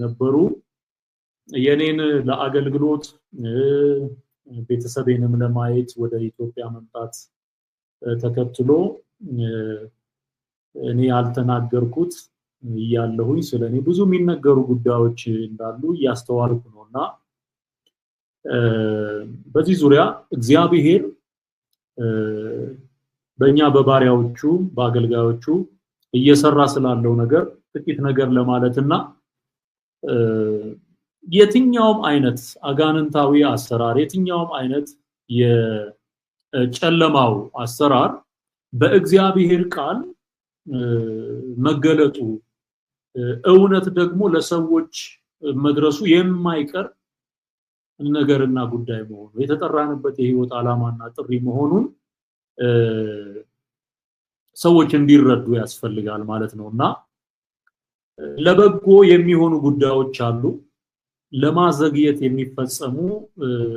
ነበሩ የኔን ለአገልግሎት ቤተሰቤንም ለማየት ወደ ኢትዮጵያ መምጣት ተከትሎ እኔ ያልተናገርኩት ያለሁኝ ስለኔ ብዙ የሚነገሩ ጉዳዮች እንዳሉ ያስተዋልኩ ነውና በዚህ ዙሪያ እግዚአብሔር በእኛ በባሪያዎቹ በአገልጋዮቹ እየሰራ ስላለው ነገር ጥቂት ነገር ለማለትና የትኛውም አይነት አጋንንታዊ አሰራር የትኛውም አይነት የጨለማው አሰራር በእግዚአብሔር ቃል መገለጡ እውነት ደግሞ ለሰዎች መድረሱ የማይቀር ነገርና ጉዳይ መሆኑ የተጠራንበት የህይወት ዓላማና ጥሪ መሆኑን ሰዎች እንዲረዱ ያስፈልጋል ማለት ነውና ለበጎ የሚሆኑ ጉዳዮች አሉ ለማዘግየት የሚፈጸሙ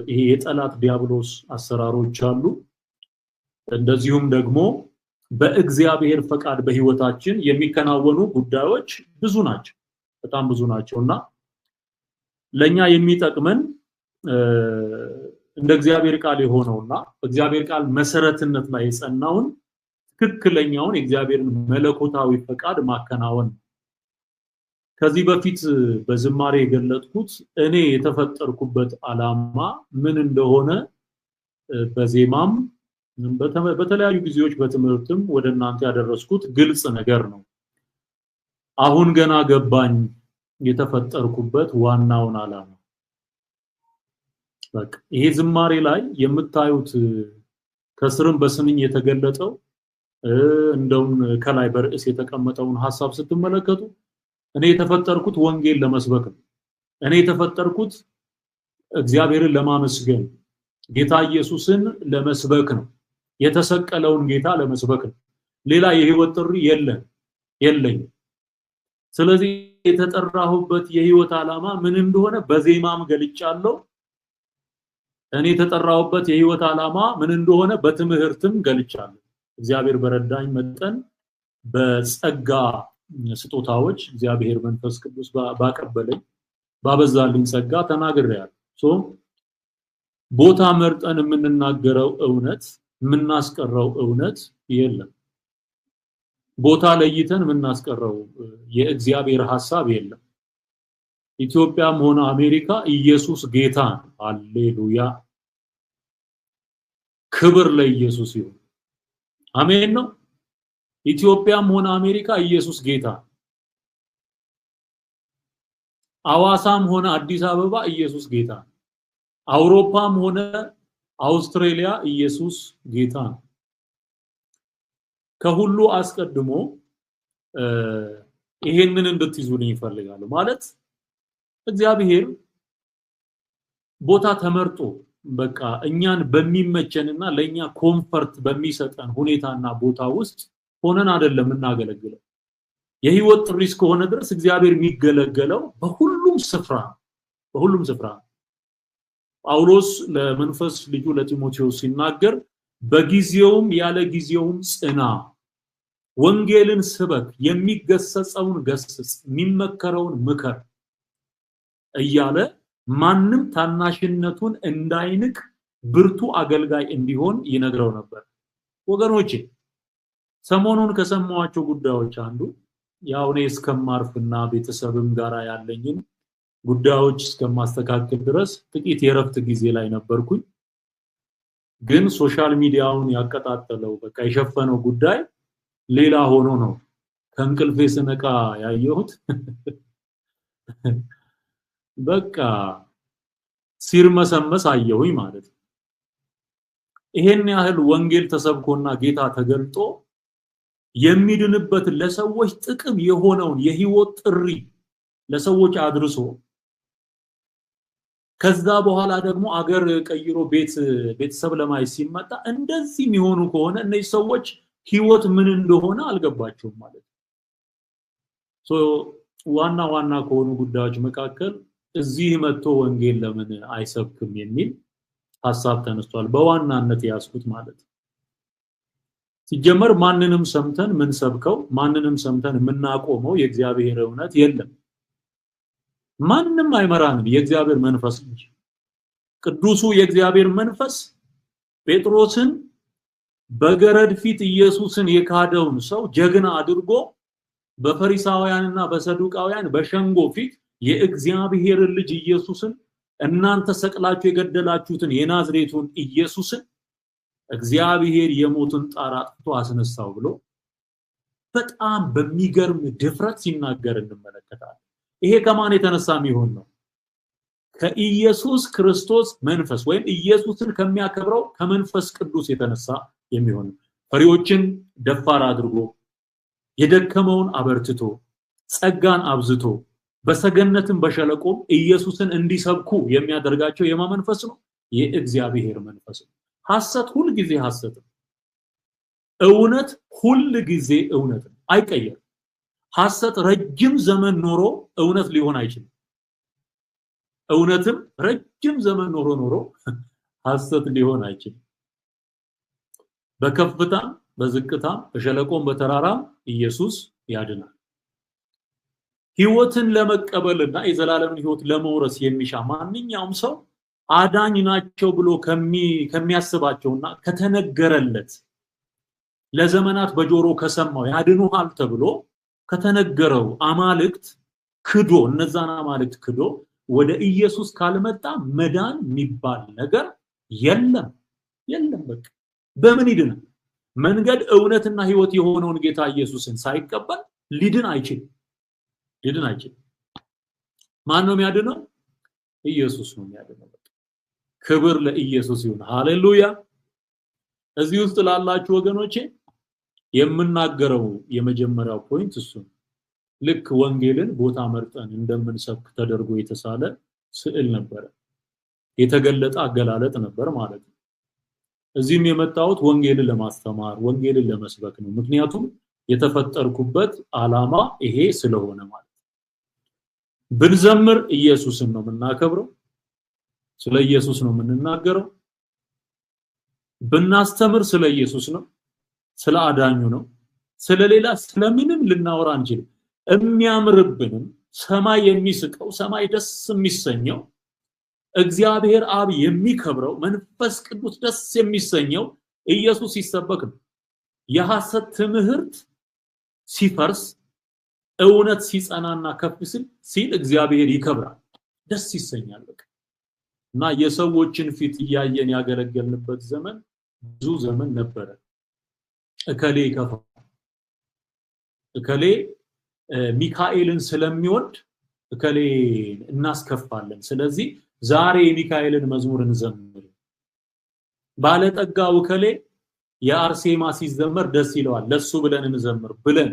ይሄ የጠላት ዲያብሎስ አሰራሮች አሉ እንደዚሁም ደግሞ በእግዚአብሔር ፈቃድ በህይወታችን የሚከናወኑ ጉዳዮች ብዙ ናቸው በጣም ብዙ ናቸውና ለኛ የሚጠቅመን እንደ እግዚአብሔር ቃል የሆነውና በእግዚአብሔር ቃል መሰረትነት ላይ የጸናውን ትክክለኛውን የእግዚአብሔርን መለኮታዊ ፈቃድ ማከናወን ከዚህ በፊት በዝማሬ የገለጥኩት እኔ የተፈጠርኩበት ዓላማ ምን እንደሆነ በዜማም በተለያዩ ጊዜዎች በትምህርትም ወደናንተ ያደረስኩት ግልጽ ነገር ነው አሁን ገና ገባኝ የተፈጠርኩበት ዋናውን ዓላማ በቃ ይሄ ዝማሬ ላይ የምታዩት ከስርም በስንኝ የተገለጠው እንደውም ከላይ በርዕስ የተቀመጠውን ሐሳብ ስትመለከቱ እኔ የተፈጠርኩት ወንጌል ለመስበክ ነው እኔ የተፈጠርኩት እግዚአብሔርን ለማመስገን ጌታ ኢየሱስን ለመስበክ ነው የተሰቀለውን ጌታ ለመስበክ ነው ሌላ የህይወት ጥሪ የለኝ ስለዚህ የተጠራሁበት የህይወት ዓላማ ምን እንደሆነ በዜማም ገልጫለሁ እኔ የተጠራሁበት የህይወት ዓላማ ምን እንደሆነ በትምህርትም ገልጫለሁ እግዚአብሔር በረዳኝ መጠን በጸጋ ስጦታዎች እግዚአብሔር መንፈስ ቅዱስ ባቀበለኝ ባበዛልኝ ጸጋ ተናግሬያለሁ ቦታ መርጠን የምንናገረው እውነት የምናስቀረው እውነት የለም ቦታ ለይተን የምናስቀረው የእግዚአብሔር ሐሳብ የለም ኢትዮጵያም ሆነ አሜሪካ ኢየሱስ ጌታ ሃሌሉያ ክብር ለኢየሱስ ይሁን አሜን ነው ኢትዮጵያም ሆነ አሜሪካ ኢየሱስ ጌታ አዋሳም ሆነ አዲስ አበባ ኢየሱስ ጌታ አውሮፓም ሆነ አውስትራሊያ ኢየሱስ ጌታ ከሁሉ አስቀድሞ ይሄንን እንድትይዙልኝ ይፈልጋሉ ማለት እግዚአብሔር ቦታ ተመርጦ በቃ እኛን በሚመቸንና ለኛ ኮምፎርት በሚሰጠን ሁኔታና ቦታ ውስጥ ሆነን አይደለም እናገለግለው የህይወት ጥሪ እስከሆነ ድረስ እግዚአብሔር የሚገለገለው በሁሉም ስፍራ ጳውሎስ ለመንፈስ ልጁ ለቲሞቴዎስ ሲናገር በጊዜውም ያለ ጊዜውም ጽና ወንጌልን ስበክ የሚገሰጸውን ገስጽ የሚመከረውን ምከር እያለ ማንንም ታናሽነቱን እንዳይንቅ ብርቱ አገልጋይ እንዲሆን ይነግረው ነበር ወገኖቼ ሰሞኑን ከሰማዋቸው ጉዳዮች አንዱ ያው እኔ እስከማርፍና ቤተሰብም ጋራ ያለኝን ጉዳዮች እስከማስተካከል ድረስ ጥቂት የረፍት ጊዜ ላይ ነበርኩኝ ግን ሶሻል ሚዲያውን ያቀጣጠለው በቃ የሸፈነው ጉዳይ ሌላ ሆኖ ነው ከንቅልፌ ስነቃ ያየሁት በቃ ሲርመሰመስ አየሁኝ ማለት ይሄን ያህል ወንጌል ተሰብኮና ጌታ ተገልጦ የሚድንበት ለሰዎች ጥቅም የሆነውን የህይወት ጥሪ ለሰዎች አድርሶ ከዛ በኋላ ደግሞ አገር ቀይሮ ቤተሰብ ለማይ ሲመጣ እንደዚህ የሚሆኑ ከሆነ እነዚህ ሰዎች ህይወት ምን እንደሆነ አልገባቸውም ማለት ዋና ከሆኑ ጉዳዮች መካከል እዚህ መጥቶ ወንጌል ለምን አይሰብክም የሚል ሐሳብ ተነስቷል በዋናነት ያስኩት ማለት ሲጀመር ማንንም ሰምተን ምን ሰብከው ማንንም ሰምተን ምናቆመው የእግዚአብሔር እውነት የለም ማንም አይመራንም የእግዚአብሔር መንፈስ እንጂ። ቅዱሱ የእግዚአብሔር መንፈስ ጴጥሮስን በገረድ ፊት ኢየሱስን የካደውን ሰው ጀግና አድርጎ በፈሪሳውያንና በሰዱቃውያን በሸንጎ ፊት የእግዚአብሔር ልጅ ኢየሱስን እናንተ ሰቅላችሁ የገደላችሁትን የናዝሬቱን ኢየሱስን እግዚአብሔር የሞትን ጣር አጥፍቶ አስነሳው ብሎ በጣም በሚገርም ድፍረት ሲናገር እንመለከታለን። ይሄ ከማን የተነሳ የሚሆን ነው? ከኢየሱስ ክርስቶስ መንፈስ ወይም ኢየሱስን ከሚያከብረው ከመንፈስ ቅዱስ የተነሳ የሚሆን ነው። ፈሪዎችን ደፋር አድርጎ የደከመውን አበርትቶ ጸጋን አብዝቶ በሰገነትም በሸለቆም ኢየሱስን እንዲሰብኩ የሚያደርጋቸው የማ መንፈስ ነው? የእግዚአብሔር መንፈስ ነው። ሐሰት ሁሉ ጊዜ ሐሰት ነው። እውነት ሁሉ ጊዜ እውነት ነው፣ አይቀየርም። ሐሰት ረጅም ዘመን ኖሮ እውነት ሊሆን አይችልም። እውነትም ረጅም ዘመን ኖሮ ሐሰት ሊሆን አይችልም። በከፍታም በዝቅታም በሸለቆም በተራራም ኢየሱስ ያድናል። ሕይወትን ለመቀበልና የዘላለምን ሕይወት ለመውረስ የሚሻ ማንኛውም ሰው አዳኝ ናቸው ብሎ ከሚያስባቸውና ከተነገረለት ለዘመናት በጆሮ ከሰማው ያድኑሃል ተብሎ ከተነገረው አማልክት ክዶ እነዛን አማልክት ክዶ ወደ ኢየሱስ ካልመጣ መዳን የሚባል ነገር የለም። በቃ በምን ይድናል? መንገድ እውነትና ሕይወት የሆነውን ጌታ ኢየሱስን ሳይቀበል ሊድን አይችልም። ማን ነው የሚያድነው? ኢየሱስ ነው የሚያድነው። ክብር ለኢየሱስ ይሁን። ሃሌሉያ። እዚህ ውስጥ ላላችሁ ወገኖቼ የምናገረው የመጀመሪያው ፖይንት እሱ ነው። ልክ ወንጌልን ቦታ መርጠን እንደምንሰብክ ተደርጎ የተሳለ ስዕል ነበር፣ የተገለጠ አገላለጥ ነበር ማለት ነው። እዚህም የመጣሁት ወንጌልን ለማስተማር ወንጌልን ለመስበክ ነው። ምክንያቱም የተፈጠርኩበት ዓላማ ይሄ ስለሆነ ማለት ነው። ብንዘምር ኢየሱስን ነው የምናከብረው፣ ስለ ኢየሱስ ነው የምንናገረው። ብናስተምር ስለ ኢየሱስ ነው፣ ስለ አዳኙ ነው። ስለሌላ ስለምንም ልናወራ አንችልም። የሚያምርብንም ሰማይ የሚስቀው ሰማይ ደስ የሚሰኘው እግዚአብሔር አብ የሚከብረው መንፈስ ቅዱስ ደስ የሚሰኘው ኢየሱስ ሲሰበክ ነው። የሐሰት ትምህርት ሲፈርስ እውነት ሲጸናና ከፍ ሲል እግዚአብሔር ይከብራል፣ ደስ ይሰኛል። እና የሰዎችን ፊት እያየን ያገለገልንበት ዘመን ብዙ ዘመን ነበረ። እከሌ ይከፋ፣ እከሌ ሚካኤልን ስለሚወድ እከሌ እናስከፋለን፣ ስለዚህ ዛሬ የሚካኤልን መዝሙር እንዘምር። ባለጠጋው እከሌ የአርሴማ ሲዘመር ደስ ይለዋል፣ ለሱ ብለን እንዘምር ብለን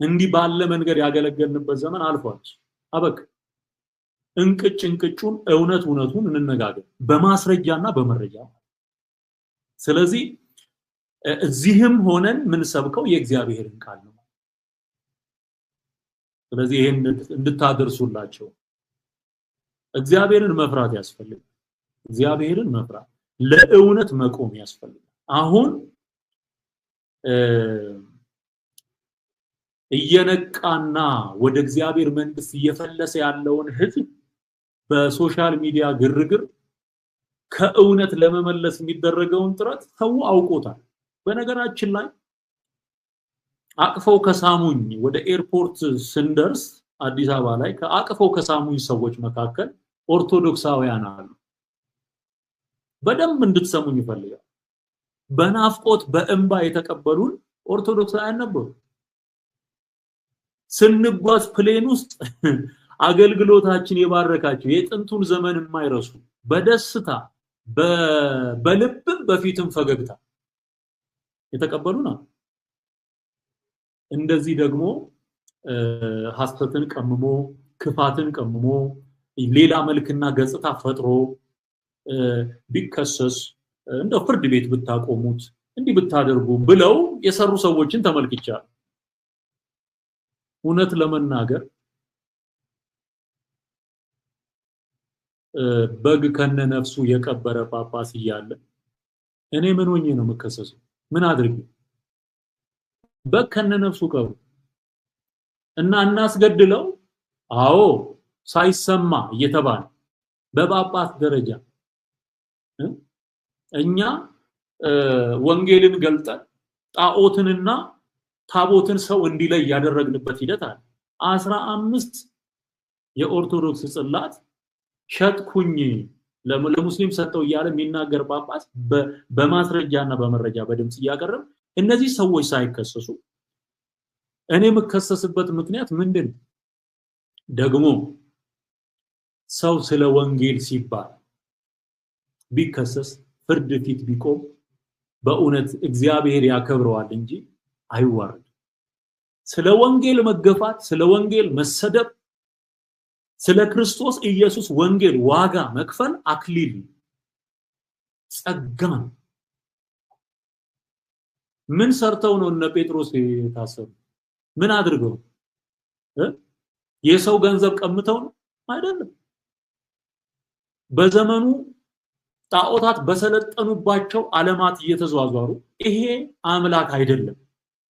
እንዲህ ባለ መንገድ ያገለገልንበት ዘመን አልፏል። አበቃ። እንቅጩን እውነቱን እንነጋገር በማስረጃና በመረጃ። ስለዚህ እዚህም ሆነን ምን ሰብከው የእግዚአብሔርን ቃል ነው። ስለዚህ ይሄን እንድታደርሱላቸው እግዚአብሔርን መፍራት ያስፈልጋል። እግዚአብሔርን መፍራት ለእውነት መቆም ያስፈልጋል። አሁን እየነቃና ወደ እግዚአብሔር መንግስት እየፈለሰ ያለውን ህዝብ በሶሻል ሚዲያ ግርግር ከእውነት ለመመለስ የሚደረገውን ጥረት ሰው አውቆታል። በነገራችን ላይ አቅፈው ከሳሙኝ ወደ ኤርፖርት ስንደርስ አዲስ አበባ ላይ ከአቅፈው ከሳሙኝ ሰዎች መካከል ኦርቶዶክሳውያን አሉ። በደንብ እንድትሰሙኝ ይፈልጋል። በናፍቆት በእንባ የተቀበሉን ኦርቶዶክሳውያን ነበሩ። ስንጓዝ ፕሌን ውስጥ አገልግሎታችን የባረካቸው የጥንቱን ዘመን የማይረሱ በደስታ በልብም በፊትም ፈገግታ የተቀበሉና እንደዚህ ደግሞ ሐሰትን ቀምሞ ክፋትን ቀምሞ ሌላ መልክና ገጽታ ፈጥሮ ቢከሰስ እንደ ፍርድ ቤት ብታቆሙት እንዲህ ብታደርጉ ብለው የሰሩ ሰዎችን ተመልክቻለሁ። እውነት ለመናገር በግ ከነነፍሱ የቀበረ ጳጳስ እያለ እኔ ምን ሆኜ ነው መከሰሰው? ምን አድርጌ? በግ ከነነፍሱ ቀብሩ እና እናስገድለው? አዎ ሳይሰማ እየተባለ በጳጳስ ደረጃ እኛ ወንጌልን ገልጠን ጣዖትንና ታቦትን ሰው እንዲለይ ያደረግንበት ሂደት አለ 15 የኦርቶዶክስ ጽላት ሸጥኩኝ ለሙስሊም ሰጠው ይያለ የሚናገር ጳጳስ በማስረጃና በመረጃ በድምጽ ያቀርብ እነዚህ ሰዎች ሳይከሰሱ እኔ መከሰስበት ምክንያት ምንድን ደግሞ ሰው ስለ ወንጌል ሲባል ቢከሰስ ፍርድ ፊት ቢቆም በእውነት እግዚአብሔር ያከብረዋል እንጂ አይዋረድ ስለ ወንጌል መገፋት ስለ ወንጌል መሰደብ ስለ ክርስቶስ ኢየሱስ ወንጌል ዋጋ መክፈል አክሊል ጸጋ ምን ሰርተው ነው እነ ጴጥሮስ የታሰሩ ምን አድርገው የሰው ገንዘብ ቀምተው ነው አይደለም በዘመኑ ጣዖታት በሰለጠኑባቸው ዓለማት እየተዟዟሩ ይሄ አምላክ አይደለም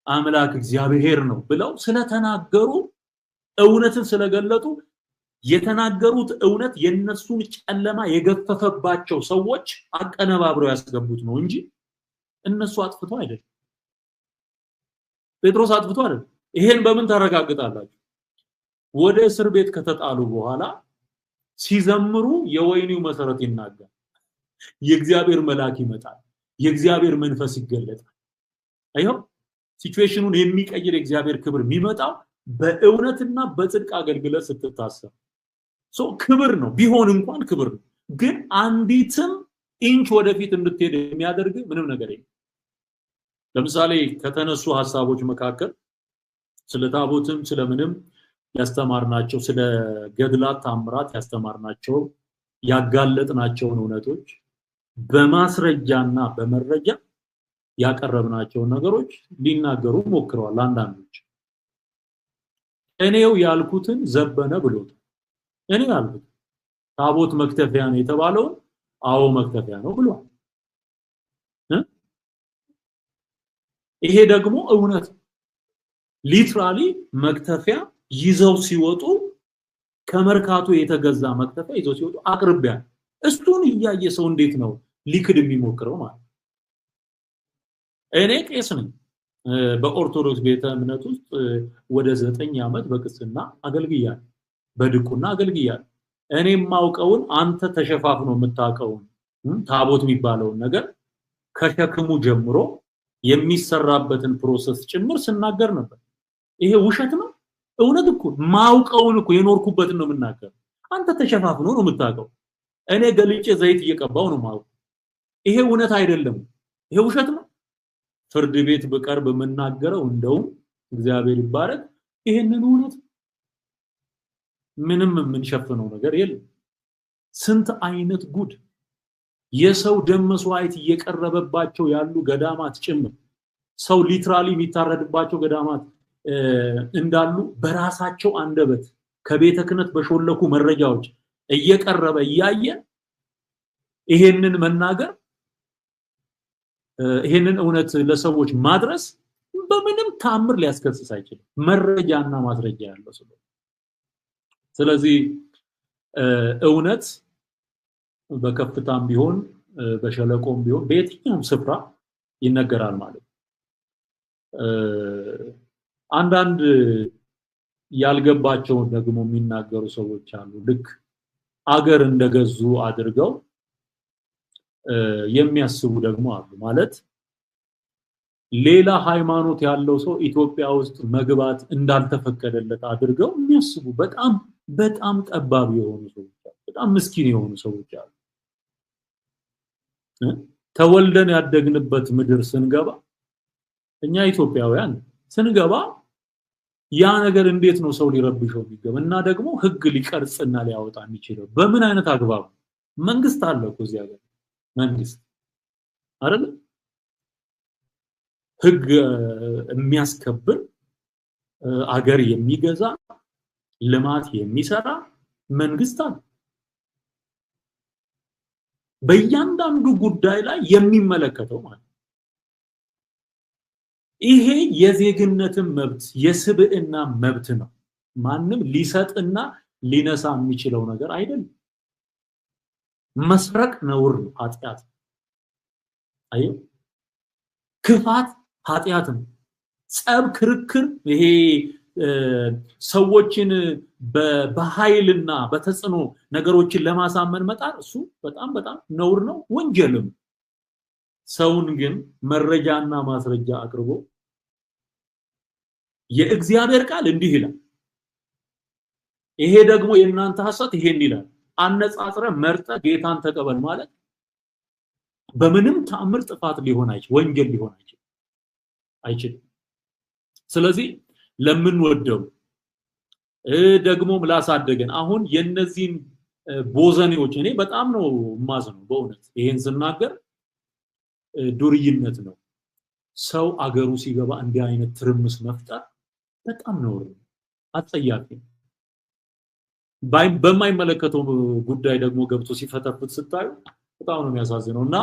አምላክ እግዚአብሔር ነው ብለው ስለተናገሩ እውነትን ስለገለጡ የተናገሩት እውነት የነሱን ጨለማ የገፈፈባቸው ሰዎች አቀነባብረው ያስገቡት ነው እንጂ እነሱ አጥፍተው አይደለም ጴጥሮስ አጥፍተው አይደለም ይሄን በምን ታረጋግጣላችሁ ወደ እስር ቤት ከተጣሉ በኋላ ሲዘምሩ የወይኒው መሰረት ይናጋል የእግዚአብሔር መልአክ ይመጣል የእግዚአብሔር መንፈስ ይገለጣል አይሁ ሲቹዌሽኑን የሚቀይር የእግዚአብሔር ክብር የሚመጣው በእውነትና በጽድቅ አገልግሎት ስትታሰብ ክብር ነው ቢሆን እንኳን ክብር ነው ግን አንዲትም ኢንች ወደፊት እንድትሄድ የሚያደርግ ምንም ነገር የለም ለምሳሌ ከተነሱ ሐሳቦች መካከል ስለ ታቦትም ስለምንም ያስተማርናቸው ስለ ገድላት ታምራት ያስተማርናቸው ያጋለጥናቸው እውነቶች በማስረጃና በመረጃ ያቀረብናቸው ነገሮች ሊናገሩ ሞክረዋል አንዳንዶች እኔው ያልኩትን ዘበነ ብሎት እኔ ያልኩት ታቦት መክተፊያ ነው የተባለው አዎ መክተፊያ ነው ብሏል ይሄ ደግሞ እውነት ሊትራሊ መክተፊያ ይዘው ሲወጡ ከመርካቶ የተገዛ መክተፊያ ይዘው ሲወጡ አቅርቢያ እሱን ያየ ሰው እንዴት ነው ሊክድ የሚሞክረው ማለት እኔ ቄስ ነኝ በኦርቶዶክስ ቤተ እምነት ውስጥ ወደ 9 ዓመት በቅስና አገልግያለሁ በድቁና አገልግያለሁ እኔ ማውቀውን አንተ ተሸፋፍኖ የምታውቀውን ታቦት የሚባለው ነገር ከሸክሙ ጀምሮ የሚሰራበትን ፕሮሰስ ጭምር ስናገር ነበር ይሄ ውሸት ነው እውነት እኮ ማውቀውን እኮ የኖርኩበትን ነው የምናገር አንተ ተሸፋፍኖ ነው የምታውቀው እኔ ገልጬ ዘይት እየቀባው ነው ማውቀው ይሄ እውነት አይደለም ይሄ ውሸት ነው ፍርድ ቤት በቀርብ የምናገረው እንደው እግዚአብሔር ይባረክ ይሄንን እውነት ምንም የምንሸፍነው ነገር የለም ስንት አይነት ጉድ የሰው ደም መስዋዕት እየቀረበባቸው ያሉ ገዳማት ጭምር ሰው ሊትራሊ የሚታረድባቸው ገዳማት እንዳሉ በራሳቸው አንደበት ከቤተ ክህነት በሾለኩ መረጃዎች እየቀረበ ያየ ይሄንን መናገር ይሄንን እውነት ለሰዎች ማድረስ በምንም ታምር ሊያስከስስ አይችልም መረጃና ማስረጃ ያለው ስለዚህ እውነት በከፍታም ቢሆን በሸለቆም ቢሆን በየትኛውም ስፍራ ይነገራል ማለት አንዳንድ ያልገባቸው ደግሞ የሚናገሩ ሰዎች አሉ ልክ አገር እንደገዙ አድርገው የሚያስቡ ደግሞ አሉ ማለት ሌላ ሃይማኖት ያለው ሰው ኢትዮጵያ ውስጥ መግባት እንዳልተፈቀደለት አድርገው የሚያስቡ በጣም ጠባብ የሆኑ ሰዎች አሉ በጣም ምስኪን የሆኑ ሰዎች አሉ ተወልደን ያደግንበት ምድር ስንገባ እኛ ኢትዮጵያውያን ስንገባ ያ ነገር እንዴት ነው ሰው ሊረብሽው የሚገባ እና ደግሞ ህግ ሊቀርጽና ሊያወጣ የሚችለው በምን አይነት አግባብ መንግስት አለ እኮ እዚያ ጋር መንግስት አይደል ህግ የሚያስከብር አገር የሚገዛ ልማት የሚሰራ መንግስት አለ በእያንዳንዱ ጉዳይ ላይ የሚመለከተው ማለት ይሄ የዜግነትን መብት የስብዕና መብት ነው ማንም ሊሰጥና ሊነሳ የሚችለው ነገር አይደለም። መስረቅ ነውር ነው፣ ኃጢአት። አዩ ክፋት ኃጢአት ነው። ጸብ፣ ክርክር፣ ይሄ ሰዎችን በኃይልና በተጽዕኖ ነገሮችን ለማሳመን መጣር እሱ በጣም ነውር ነው፣ ወንጀልም። ሰውን ግን መረጃና ማስረጃ አቅርቦ የእግዚአብሔር ቃል እንዲህ ይላል፣ ይሄ ደግሞ የእናንተ ሐሰት ይሄን ይላል፣ አነጻጽረ መርጠ ጌታን ተቀበል ማለት በምንም ተአምር ጥፋት ሊሆን አይችል፣ ወንጀል ሊሆን አይችል። ስለዚህ ለምንወደው ደግሞ ላሳደገን አሁን የነዚህን ቦዘኔዎች እኔ በጣም ነው ማዝነው በእውነት ይሄን ስናገር ዱርይነት ነው። ሰው አገሩ ሲገባ እንዲህ አይነት ትርምስ መፍጠር በጣም ነው አጸያፊ። በማይመለከተው ጉዳይ ደግሞ ገብቶ ሲፈተፍት ስታዩ በጣም ነው የሚያሳዝነውና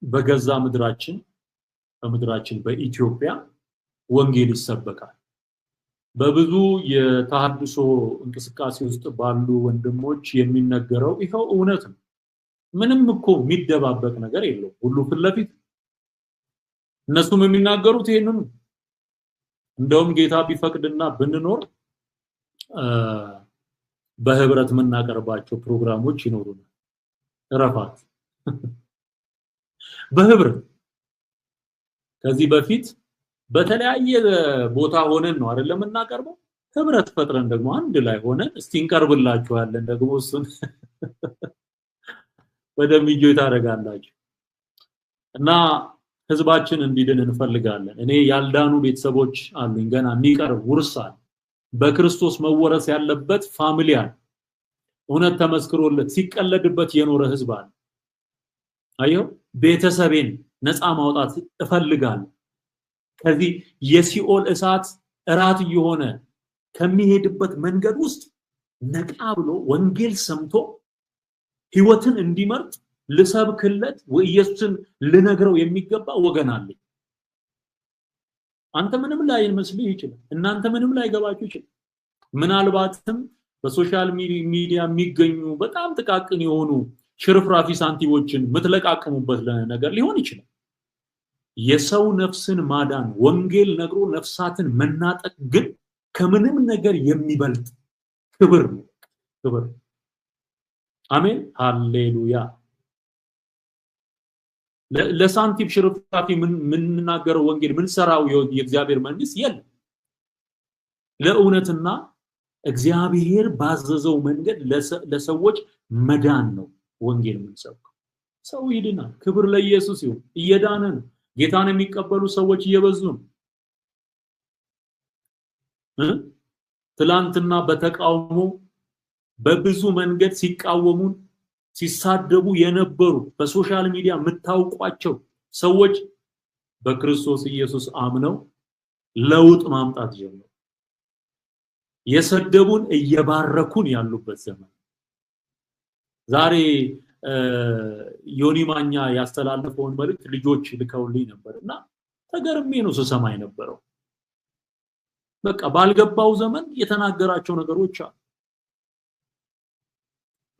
በገዛ ምድራችን በኢትዮጵያ ወንጌል ይሰበካል። በብዙ የተሐድሶ እንቅስቃሴ ውስጥ ባሉ ወንድሞች የሚነገረው ይሄው እውነት ነው። ምንም እኮ የሚደባበቅ ነገር የለው፣ ሁሉ ፍለፊት እነሱም የሚናገሩት ይሄንን። እንደውም ጌታ ቢፈቅድና ብንኖር በህብረት የምናቀርባቸው ፕሮግራሞች ይኖሩናል። ረፋት በህብረት ከዚህ በፊት በተለያየ ቦታ ሆነን ነው አይደለም እናቀርበው። ህብረት ፈጥረን ደግሞ አንድ ላይ ሆነን እስቲ እንቀርብላችኋለን ደግሞ እሱን በደምጆ ታረጋላችሁ እና ህዝባችን እንዲድን እንፈልጋለን። እኔ ያልዳኑ ቤተሰቦች አሉኝ፣ ገና የሚቀርብ ውርሳል በክርስቶስ መወረስ ያለበት ፋሚሊያል እውነት ተመስክሮለት ሲቀለድበት የኖረ ህዝብ አለ። አየው ቤተሰቤን ነፃ ማውጣት እፈልጋለሁ ከዚህ የሲኦል እሳት እራት የሆነ ከሚሄድበት መንገድ ውስጥ ነቃ ብሎ ወንጌል ሰምቶ ህይወትን እንዲመርጥ ልሰብክለት ወኢየሱስን ልነግረው የሚገባ ወገን አለ። አንተ ምንም ላይ መስልህ ይችላል፣ እናንተ ምንም ላይ ገባችሁ ይችላል። ምናልባትም በሶሻል ሚዲያ የሚገኙ በጣም ጥቃቅን የሆኑ ሽርፍራፊ ሳንቲሞችን ምትለቃቀሙበት ነገር ሊሆን ይችላል። የሰው ነፍስን ማዳን ወንጌል ነግሮ ነፍሳትን መናጠቅ ግን ከምንም ነገር የሚበልጥ ክብር ነው። ክብር አሜን ሃሌሉያ። ለሳንቲም ሽርፍራፊ ምንናገረው ወንጌል ምንሰራው የእግዚአብሔር መንግስት የለም። ለእውነትና እግዚአብሔር ባዘዘው መንገድ ለሰዎች መዳን ነው ወንጌል ምንሰብከው። ሰው ይድናል። ክብር ለኢየሱስ ይሁን። እየዳነ ነው። ጌታን የሚቀበሉ ሰዎች እየበዙ ነው። ትላንትና በተቃውሞ በብዙ መንገድ ሲቃወሙን ሲሳደቡ የነበሩ በሶሻል ሚዲያ የምታውቋቸው ሰዎች በክርስቶስ ኢየሱስ አምነው ለውጥ ማምጣት ጀመሩ። የሰደቡን እየባረኩን ያሉበት ዘመን። ዛሬ ዮኒ ማኛ ያስተላለፈውን መልእክት ልጆች ልከውልኝ ነበርና ተገርሜ ነው ስሰማ የነበረው። በቃ ባልገባው ዘመን የተናገራቸው ነገሮች አሉ።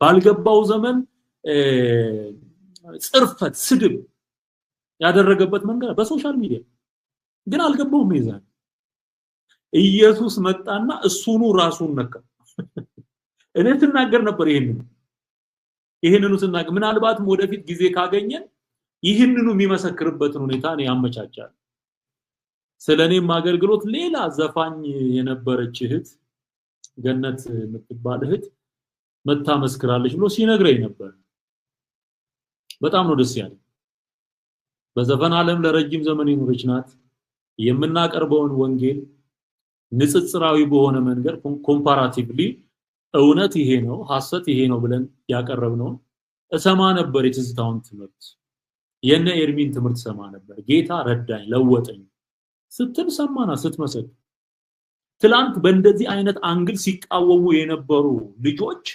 ባልገባው ዘመን ጽርፈት ስድብ ያደረገበት መንገድ በሶሻል ሚዲያ ግን አልገባውም። ይዛል ኢየሱስ መጣና እሱኑ ራሱን ነካ። እኔ ተናገር ነበር ይሄንኑ ተናገር። ምናልባትም ወደፊት ጊዜ ካገኘን ይሄንኑ የሚመሰክርበትን ሁኔታ ነው ያመቻቻል። ስለኔም አገልግሎት ሌላ ዘፋኝ የነበረች እህት ገነት የምትባል እህት መታ መስክራለች ብሎ ሲነግረኝ ነበር። በጣም ነው ደስ ያለኝ። በዘፈን ዓለም ለረጅም ዘመን የኖረች ናት። የምናቀርበውን ወንጌል ንጽጽራዊ በሆነ መንገድ ኮምፓራቲቭሊ እውነት ይሄ ነው ሐሰት ይሄ ነው ብለን ያቀረብነው እሰማ ነበር። የትዝታውን ትምህርት የነ ኤርሚን ትምህርት ሰማ ነበር። ጌታ ረዳኝ ለወጠኝ ስትል ሰማና ስትመሰክ ትላንት በእንደዚህ አይነት አንግል ሲቃወሙ የነበሩ ልጆች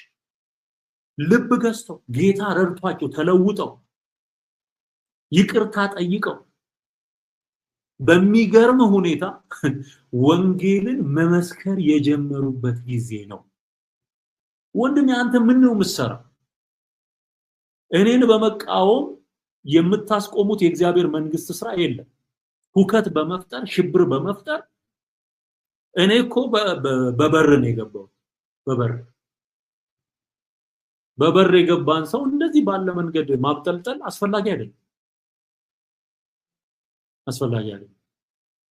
ልብ ገዝተው ጌታ ረድቷቸው ተለውጠው ይቅርታ ጠይቀው በሚገርም ሁኔታ ወንጌልን መመስከር የጀመሩበት ጊዜ ነው። ወንድም አንተ ምን ነው የምትሰራው? እኔን በመቃወም የምታስቆሙት የእግዚአብሔር መንግስት ስራ የለም። ሁከት በመፍጠር ሽብር በመፍጠር እኔ እኮ በበር ነው የገባው። በበር የገባን ሰው እንደዚህ ባለ መንገድ ማብጠልጠል አስፈላጊ አይደለም።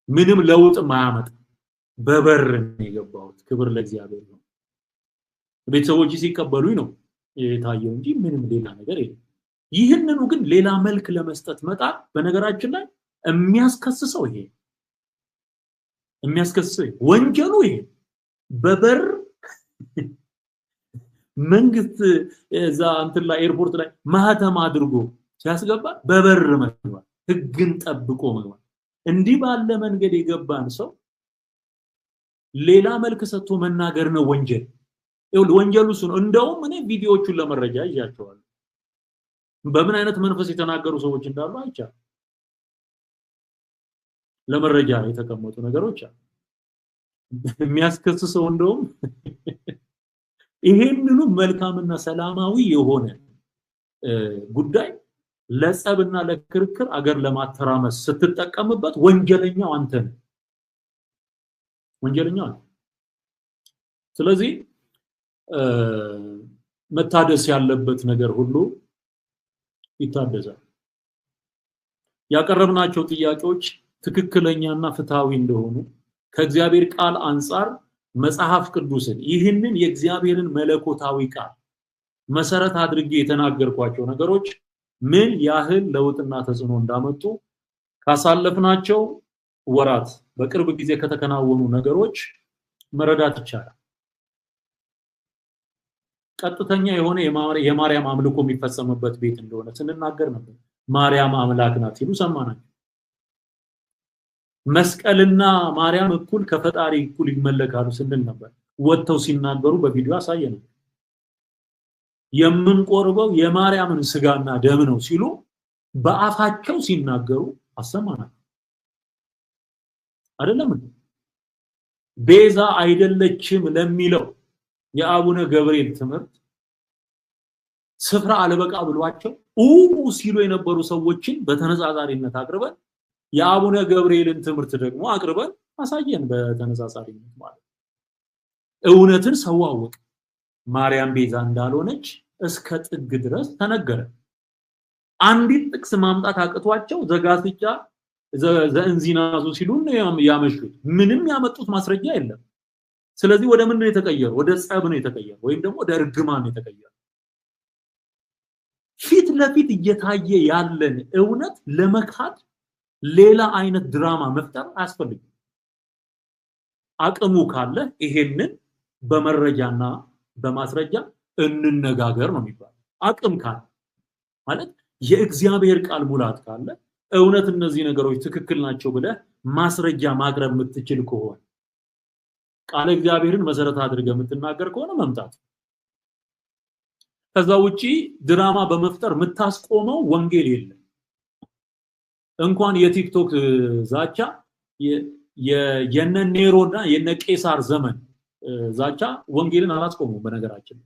ምንም ለውጥ ማያመጣ በበር ነው የገባው። ክብር ለእግዚአብሔር ነው። ቤተሰቦች ሲቀበሉኝ ነው የታየው እንጂ ምንም ሌላ ነገር የለም። ይህንኑ ግን ሌላ መልክ ለመስጠት መጣ። በነገራችን ላይ የሚያስከስሰው ይሄ ወንጀሉ ይሄ በበር መንግስት እዛ እንትን ላይ ኤርፖርት ላይ ማህተም አድርጎ ሲያስገባ በበር መግባት፣ ህግን ጠብቆ መግባት። እንዲህ ባለ መንገድ የገባን ሰው ሌላ መልክ ሰጥቶ መናገር ነው ወንጀል። ወንጀሉ እሱ ነው። እንደውም እኔ ቪዲዮዎቹን ለመረጃ ይያቸዋለሁ። በምን አይነት መንፈስ የተናገሩ ሰዎች እንዳሉ አይቻልም። ለመረጃ የተቀመጡ ነገሮች አሉ። የሚያስከስሰው እንደውም ይሄንኑ መልካምና ሰላማዊ የሆነ ጉዳይ ለጸብና ለክርክር አገር ለማተራመስ ስትጠቀምበት ወንጀለኛው አንተ ነህ። ስለዚህ መታደስ ያለበት ነገር ሁሉ ይታደሳል። ያቀረብናቸው ጥያቄዎች ትክክለኛና ፍትሃዊ እንደሆኑ ከእግዚአብሔር ቃል አንፃር መጽሐፍ ቅዱስን ይህንን የእግዚአብሔርን መለኮታዊ ቃል መሰረት አድርጌ የተናገርኳቸው ነገሮች ምን ያህል ለውጥና ተጽዕኖ እንዳመጡ ካሳለፍናቸው ወራት በቅርብ ጊዜ ከተከናወኑ ነገሮች መረዳት ይቻላል። ቀጥተኛ የሆነ የማርያም አምልኮ የሚፈጸምበት ቤት እንደሆነ ስንናገር ነበር። ማርያም አምላክ ናት ሲሉ ሰማናቸው። መስቀልና ማርያም እኩል ከፈጣሪ እኩል ይመለካሉ ስንል ነበር። ወጥተው ሲናገሩ በቪዲዮ አሳየን። የምንቆርበው የማርያምን ስጋና ደም ነው ሲሉ በአፋቸው ሲናገሩ አሰማናቸው። አይደለም ቤዛ አይደለችም ለሚለው የአቡነ ገብርኤል ትምህርት ስፍራ አለበቃ ብሏቸው ሲሉ የነበሩ ሰዎችን በተነጻጻሪነት አቅርበን የአቡነ ገብርኤልን ትምህርት ደግሞ አቅርበን አሳየን። በተነጻጻሪነት ማለት እውነትን ሰዋወቅ ማርያም ቤዛ እንዳልሆነች እስከ ጥግ ድረስ ተነገረ። አንዲት ጥቅስ ማምጣት አቅቷቸው ዘጋስጫ ዘእንዚናዙ ሲሉን ያመሹት ምንም ያመጡት ማስረጃ የለም። ስለዚህ ወደ ምን ነው የተቀየረው? ወደ ጸብ ነው የተቀየረው፣ ወይም ደግሞ ወደ እርግማን ነው የተቀየረው። ፊት ለፊት እየታየ ያለን እውነት ለመካድ ሌላ አይነት ድራማ መፍጠር አያስፈልግም። አቅሙ ካለ ይሄንን በመረጃና በማስረጃ እንነጋገር ነው የሚባለው። አቅም ካለ ማለት የእግዚአብሔር ቃል ሙላት ካለ እውነት እነዚህ ነገሮች ትክክል ናቸው ብለህ ማስረጃ ማቅረብ የምትችል ከሆነ ቃል እግዚአብሔርን መሰረት አድርገህ የምትናገር ከሆነ መምጣት። ከዛ ውጪ ድራማ በመፍጠር የምታስቆመው ወንጌል የለም። እንኳን የቲክቶክ ዛቻ የነ ኔሮና የነ ቄሳር ዘመን ዛቻ ወንጌልን አላስቆመው። በነገራችን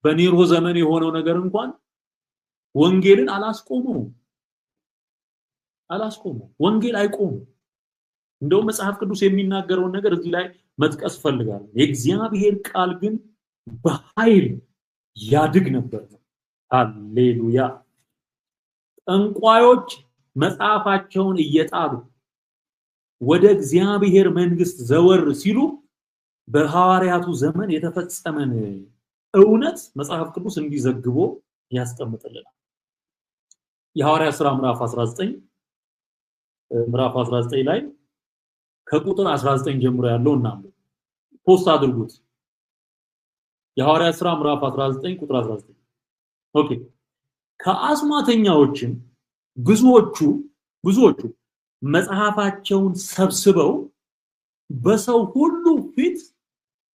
በኔሮ ዘመን የሆነው ነገር እንኳን ወንጌልን አላስቆመው። ወንጌል አይቆም። እንደው መጽሐፍ ቅዱስ የሚናገረውን ነገር እዚህ ላይ መጥቀስ ፈልጋለሁ። የእግዚአብሔር ቃል ግን በኃይል ያድግ ነበር። ሃሌሉያ። ጠንቋዮች መጽሐፋቸውን እየጣሉ ወደ እግዚአብሔር መንግስት ዘወር ሲሉ በሐዋርያቱ ዘመን የተፈጸመን እውነት መጽሐፍ ቅዱስ እንዲዘግቦ ያስቀምጥልናል። የሐዋርያት ሥራ ምዕራፍ 19 ላይ ከቁጥር 19 ጀምሮ ያለው እናንተ ፖስት አድርጉት። የሐዋርያት ሥራ ምዕራፍ 19 ቁጥር 19። ኦኬ። ከአስማተኛዎችም ብዙዎቹ መጽሐፋቸውን ሰብስበው በሰው ሁሉ ፊት